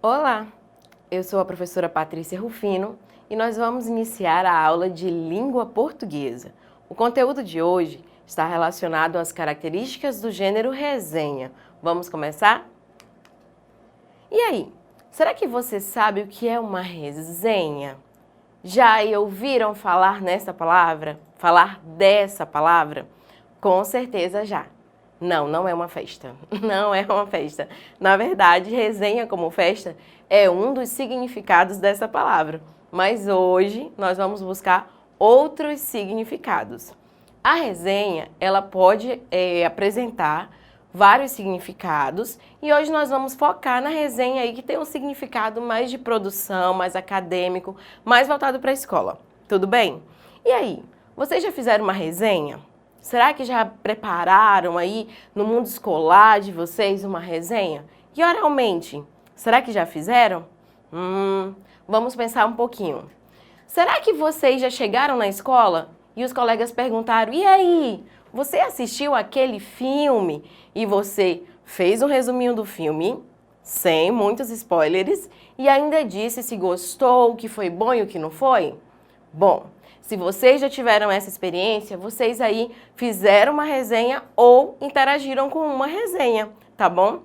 Olá, eu sou a professora Patrícia Rufino e nós vamos iniciar a aula de língua portuguesa. O conteúdo de hoje está relacionado às características do gênero resenha. Vamos começar? E aí, será que você sabe o que é uma resenha? Já ouviram falar nessa palavra? Falar dessa palavra? Com certeza já. Não, não é uma festa. Não é uma festa. Na verdade, resenha como festa é um dos significados dessa palavra. Mas hoje nós vamos buscar outros significados. A resenha, ela pode apresentar vários significados e hoje nós vamos focar na resenha aí que tem um significado mais de produção, mais acadêmico, mais voltado para a escola. Tudo bem? E aí, vocês já fizeram uma resenha? Será que já prepararam aí no mundo escolar de vocês uma resenha? E oralmente, será que já fizeram? Vamos pensar um pouquinho. Será que vocês já chegaram na escola e os colegas perguntaram: e aí, você assistiu aquele filme? E você fez um resuminho do filme, sem muitos spoilers, e ainda disse se gostou, o que foi bom e o que não foi? Bom, se vocês já tiveram essa experiência, vocês aí fizeram uma resenha ou interagiram com uma resenha, tá bom?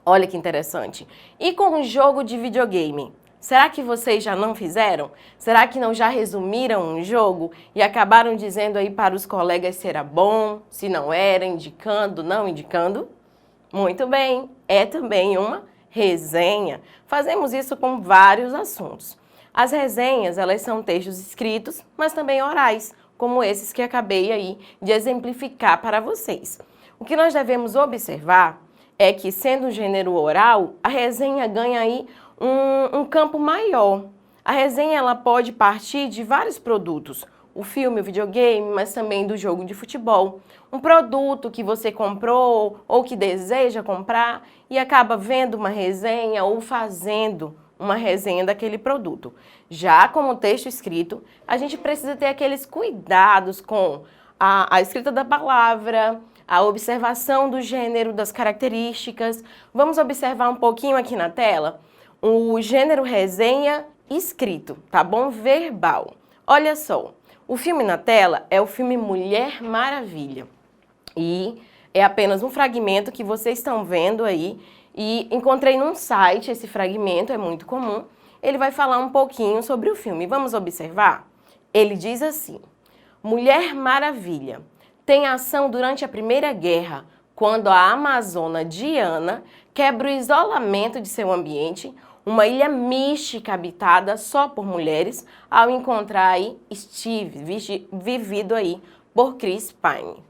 Olha que interessante. E com um jogo de videogame? Será que vocês já não fizeram? Será que não já resumiram um jogo e acabaram dizendo aí para os colegas se era bom, se não era, indicando, não indicando? Muito bem, é também uma resenha. Fazemos isso com vários assuntos. As resenhas, elas são textos escritos, mas também orais, como esses que acabei aí de exemplificar para vocês. O que nós devemos observar é que, sendo um gênero oral, a resenha ganha aí um campo maior. A resenha, ela pode partir de vários produtos. O filme, o videogame, mas também do jogo de futebol. Um produto que você comprou ou que deseja comprar e acaba vendo uma resenha ou fazendo uma resenha daquele produto. Já como texto escrito, a gente precisa ter aqueles cuidados com a escrita da palavra, a observação do gênero, das características. Vamos observar um pouquinho aqui na tela o gênero resenha escrito, tá bom? Verbal. Olha só, o filme na tela é o filme Mulher Maravilha e é apenas um fragmento que vocês estão vendo aí. E encontrei num site esse fragmento, é muito comum. Ele vai falar um pouquinho sobre o filme. Vamos observar? Ele diz assim: Mulher Maravilha tem ação durante a Primeira Guerra, quando a amazona Diana quebra o isolamento de seu ambiente, uma ilha mística habitada só por mulheres, ao encontrar aí Steve, vivido aí por Chris Pine.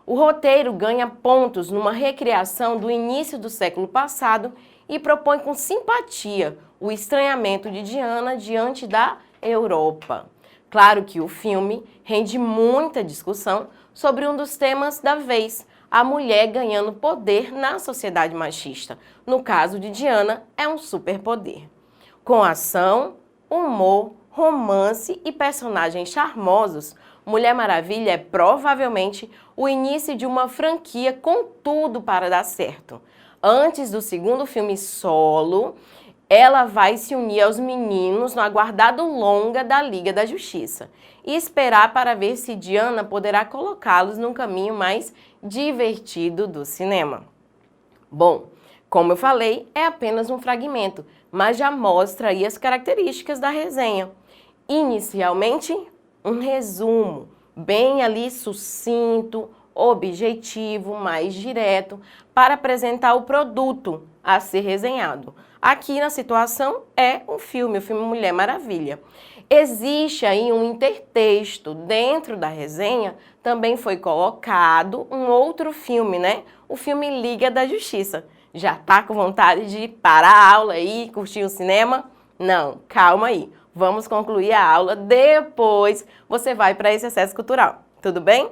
O roteiro ganha pontos numa recriação do início do século passado e propõe com simpatia o estranhamento de Diana diante da Europa. Claro que o filme rende muita discussão sobre um dos temas da vez, a mulher ganhando poder na sociedade machista. No caso de Diana, é um superpoder. Com ação, humor, romance e personagens charmosos, Mulher Maravilha é provavelmente o início de uma franquia com tudo para dar certo. Antes do segundo filme solo, ela vai se unir aos meninos no aguardado longa da Liga da Justiça e esperar para ver se Diana poderá colocá-los num caminho mais divertido do cinema. Bom, como eu falei, é apenas um fragmento, mas já mostra aí as características da resenha. Inicialmente, um resumo, bem ali sucinto, objetivo, mais direto, para apresentar o produto a ser resenhado. Aqui na situação é um filme, o filme Mulher Maravilha. Existe aí um intertexto dentro da resenha, também foi colocado um outro filme, né? O filme Liga da Justiça. Já tá com vontade de parar a aula aí, curtir o cinema? Não, calma aí. Vamos concluir a aula, depois você vai para esse acesso cultural, tudo bem?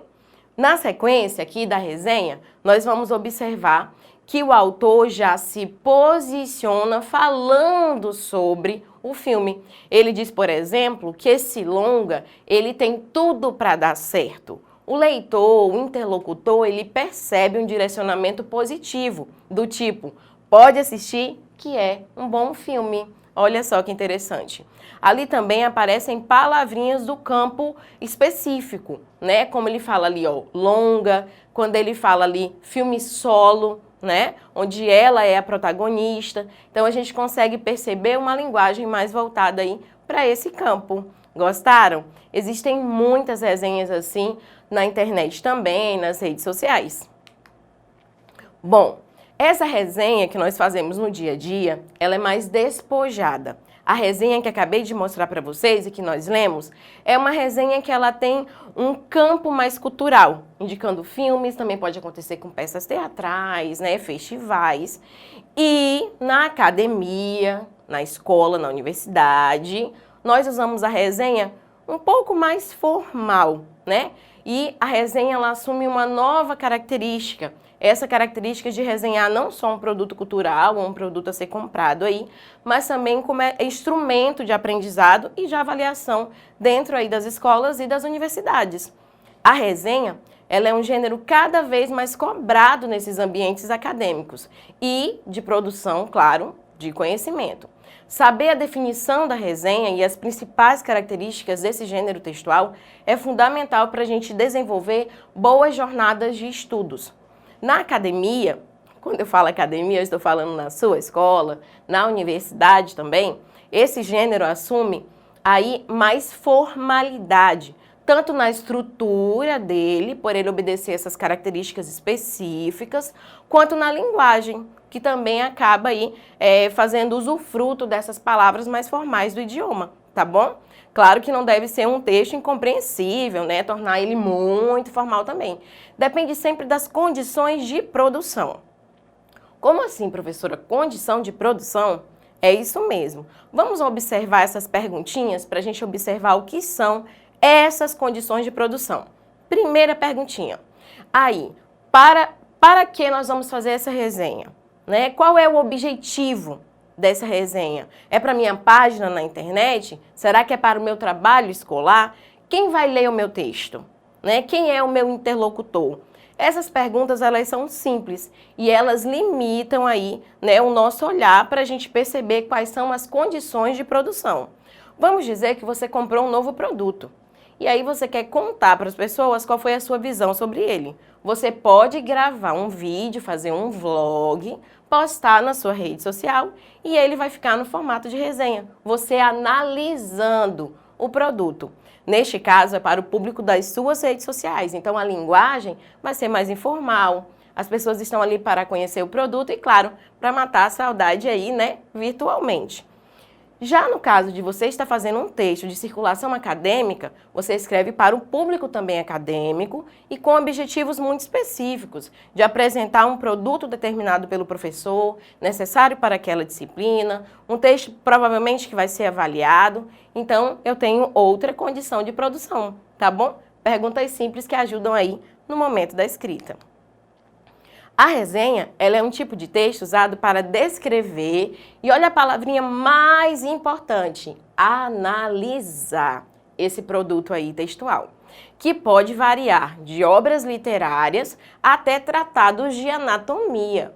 Na sequência aqui da resenha, nós vamos observar que o autor já se posiciona falando sobre o filme. Ele diz, por exemplo, que esse longa, ele tem tudo para dar certo. O leitor, o interlocutor, ele percebe um direcionamento positivo, do tipo, pode assistir que é um bom filme. Olha só que interessante. Ali também aparecem palavrinhas do campo específico, né? Como ele fala ali, ó, longa, quando ele fala ali filme solo, né? Onde ela é a protagonista. Então a gente consegue perceber uma linguagem mais voltada aí para esse campo. Gostaram? Existem muitas resenhas assim na internet também, nas redes sociais. Bom, essa resenha que nós fazemos no dia a dia, ela é mais despojada. A resenha que acabei de mostrar para vocês e que nós lemos é uma resenha que ela tem um campo mais cultural, indicando filmes, também pode acontecer com peças teatrais, né, festivais. E na academia, na escola, na universidade, nós usamos a resenha um pouco mais formal, né? E a resenha ela assume uma nova característica. Essa característica de resenhar não só um produto cultural ou um produto a ser comprado aí, mas também como instrumento de aprendizado e de avaliação dentro aí das escolas e das universidades. A resenha, ela é um gênero cada vez mais cobrado nesses ambientes acadêmicos e de produção, claro, de conhecimento. Saber a definição da resenha e as principais características desse gênero textual é fundamental para a gente desenvolver boas jornadas de estudos. Na academia, quando eu falo academia, eu estou falando na sua escola, na universidade também, esse gênero assume aí mais formalidade, tanto na estrutura dele, por ele obedecer essas características específicas, quanto na linguagem, que também acaba aí fazendo usufruto dessas palavras mais formais do idioma, tá bom? Claro que não deve ser um texto incompreensível, né? Tornar ele muito formal também. Depende sempre das condições de produção. Como assim, professora? Condição de produção? É isso mesmo. Vamos observar essas perguntinhas para a gente observar o que são essas condições de produção. Primeira perguntinha. Aí, para que nós vamos fazer essa resenha? Né? Qual é o objetivo dessa resenha? É para minha página na internet? Será que é para o meu trabalho escolar? Quem vai ler o meu texto? Né? Quem é o meu interlocutor? Essas perguntas, elas são simples e elas limitam aí, né, o nosso olhar para a gente perceber quais são as condições de produção. Vamos dizer que você comprou um novo produto e aí você quer contar para as pessoas qual foi a sua visão sobre ele. Você pode gravar um vídeo, fazer um vlog, postar na sua rede social e ele vai ficar no formato de resenha, você analisando o produto. Neste caso, é para o público das suas redes sociais, então a linguagem vai ser mais informal, as pessoas estão ali para conhecer o produto e, claro, para matar a saudade aí, né, virtualmente. Já no caso de você estar fazendo um texto de circulação acadêmica, você escreve para o público também acadêmico e com objetivos muito específicos, de apresentar um produto determinado pelo professor, necessário para aquela disciplina, um texto provavelmente que vai ser avaliado. Então, eu tenho outra condição de produção, tá bom? Perguntas simples que ajudam aí no momento da escrita. A resenha, ela é um tipo de texto usado para descrever, e olha a palavrinha mais importante, analisar esse produto aí textual, que pode variar de obras literárias até tratados de anatomia.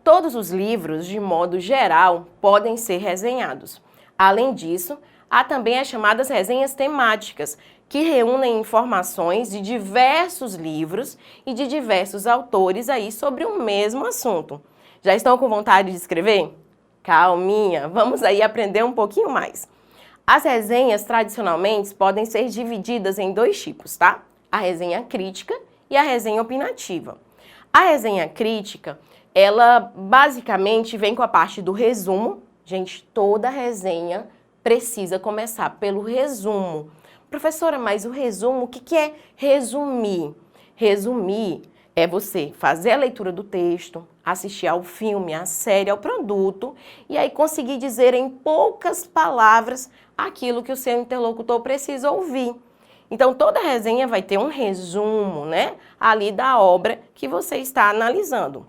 Todos os livros, de modo geral, podem ser resenhados. Além disso, há também as chamadas resenhas temáticas, que reúnem informações de diversos livros e de diversos autores aí sobre o mesmo assunto. Já estão com vontade de escrever? Calminha, vamos aí aprender um pouquinho mais. As resenhas, tradicionalmente, podem ser divididas em dois tipos, tá? A resenha crítica e a resenha opinativa. A resenha crítica, ela basicamente vem com a parte do resumo. Gente, toda resenha precisa começar pelo resumo. Professora, mas o resumo, o que é resumir? Resumir é você fazer a leitura do texto, assistir ao filme, à série, ao produto, e aí conseguir dizer em poucas palavras aquilo que o seu interlocutor precisa ouvir. Então, toda resenha vai ter um resumo, né, ali da obra que você está analisando.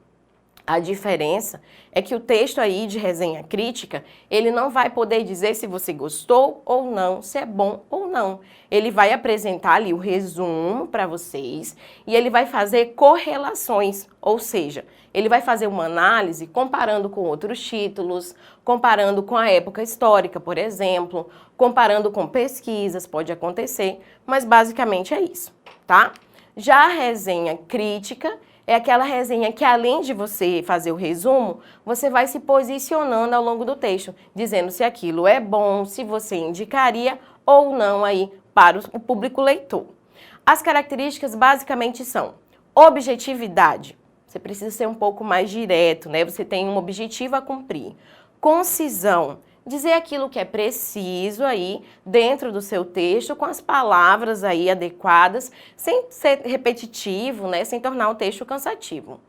A diferença é que o texto aí de resenha crítica, ele não vai poder dizer se você gostou ou não, se é bom ou não. Ele vai apresentar ali o resumo para vocês e ele vai fazer correlações, ou seja, Ele vai fazer uma análise comparando com outros títulos, comparando com a época histórica, por exemplo, comparando com pesquisas, pode acontecer, mas basicamente é isso, tá? Já a resenha crítica é aquela resenha que, além de você fazer o resumo, você vai se posicionando ao longo do texto, dizendo se aquilo é bom, se você indicaria ou não aí para o público leitor. As características basicamente são objetividade. Você precisa ser um pouco mais direto, né? Você tem um objetivo a cumprir. Concisão. Dizer aquilo que é preciso aí dentro do seu texto, com as palavras aí adequadas, sem ser repetitivo, né? Sem tornar o texto cansativo.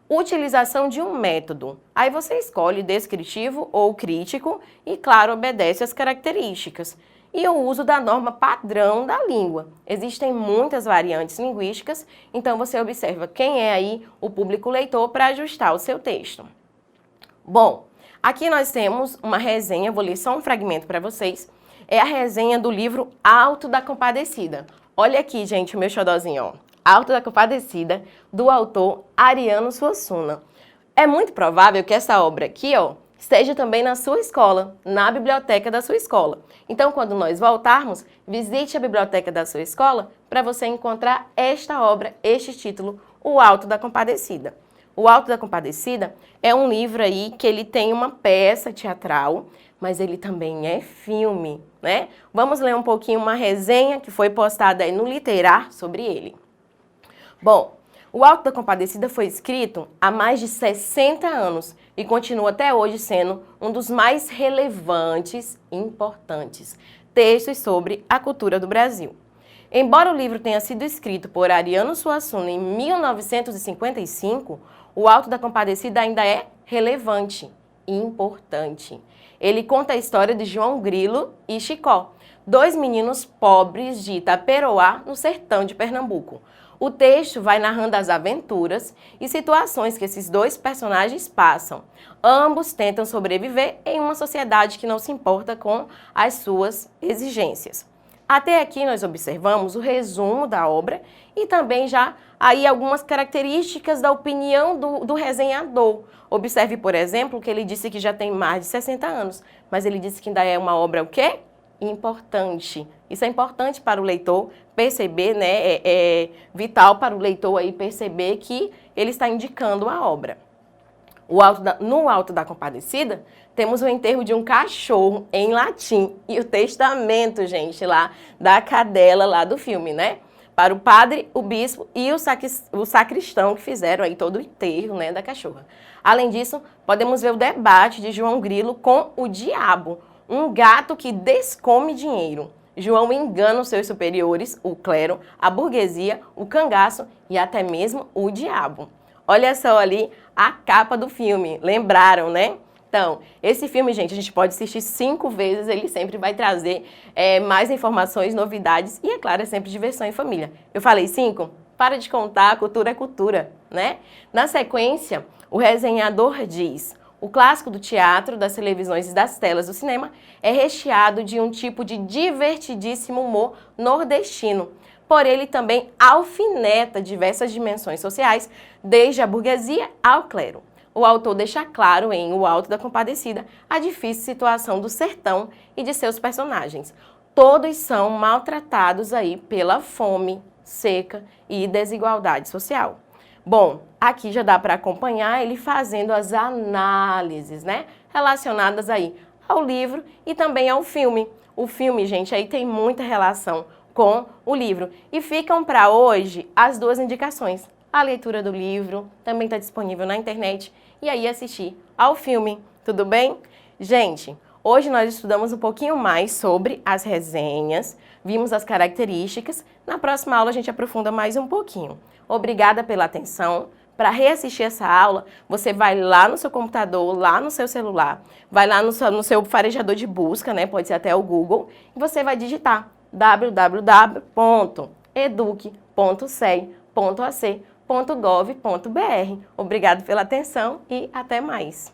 Utilização de um método. Aí você escolhe descritivo ou crítico e, claro, obedece às características. E o uso da norma padrão da língua. Existem muitas variantes linguísticas, então você observa quem é aí o público leitor para ajustar o seu texto. Bom, aqui nós temos uma resenha, vou ler só um fragmento para vocês. É a resenha do livro Alto da Compadecida. Olha aqui, gente, o meu xodozinho, ó. Alto da Compadecida, do autor Ariano Suassuna. É muito provável que essa obra aqui, ó, esteja também na sua escola, na biblioteca da sua escola. Então, quando nós voltarmos, visite a biblioteca da sua escola para você encontrar esta obra, este título, O Alto da Compadecida. O Alto da Compadecida é um livro aí que ele tem uma peça teatral, mas ele também é filme, né? Vamos ler um pouquinho uma resenha que foi postada aí no Literar sobre ele. Bom, O Alto da Compadecida foi escrito há mais de 60 anos e continua até hoje sendo um dos mais relevantes e importantes textos sobre a cultura do Brasil. Embora o livro tenha sido escrito por Ariano Suassuna em 1955, O Alto da Compadecida ainda é relevante e importante. Ele conta a história de João Grilo e Chicó, dois meninos pobres de Itaperoá, no sertão de Pernambuco. O texto vai narrando as aventuras e situações que esses dois personagens passam. Ambos tentam sobreviver em uma sociedade que não se importa com as suas exigências. Até aqui nós observamos o resumo da obra e também já aí algumas características da opinião do resenhador. Observe, por exemplo, que ele disse que já tem mais de 60 anos, mas ele disse que ainda é uma obra o quê? Importante. Isso é importante para o leitor perceber, né? É vital para o leitor aí perceber que ele está indicando a obra. No Alto da Compadecida, temos o enterro de um cachorro em latim e o testamento, gente, lá da cadela lá do filme, né? Para o padre, o bispo e o sacristão que fizeram aí todo o enterro, né, da cachorra. Além disso, podemos ver o debate de João Grilo com o diabo, um gato que descome dinheiro. João engana os seus superiores, o clero, a burguesia, o cangaço e até mesmo o diabo. Olha só ali a capa do filme, lembraram, né? Então, esse filme, gente, a gente pode assistir 5 vezes, ele sempre vai trazer mais informações, novidades e, é claro, é sempre diversão em família. Eu falei 5? Para de contar, cultura é cultura, né? Na sequência, o resenhador diz: o clássico do teatro, das televisões e das telas do cinema é recheado de um tipo de divertidíssimo humor nordestino. Por ele também alfineta diversas dimensões sociais, desde a burguesia ao clero. O autor deixa claro em O Alto da Compadecida a difícil situação do sertão e de seus personagens. Todos são maltratados aí pela fome, seca e desigualdade social. Bom, aqui já dá para acompanhar ele fazendo as análises, né, relacionadas aí ao livro e também ao filme. O filme, gente, aí tem muita relação com o livro. E ficam para hoje as 2 indicações. A leitura do livro também está disponível na internet e aí assistir ao filme, tudo bem? Gente, hoje nós estudamos um pouquinho mais sobre as resenhas, vimos as características. Na próxima aula a gente aprofunda mais um pouquinho. Obrigada pela atenção. Para reassistir essa aula, você vai lá no seu computador, lá no seu celular, vai lá no seu farejador de busca, né? Pode ser até o Google, e você vai digitar www.educ.ce.ac.gov.br. Obrigado pela atenção e até mais!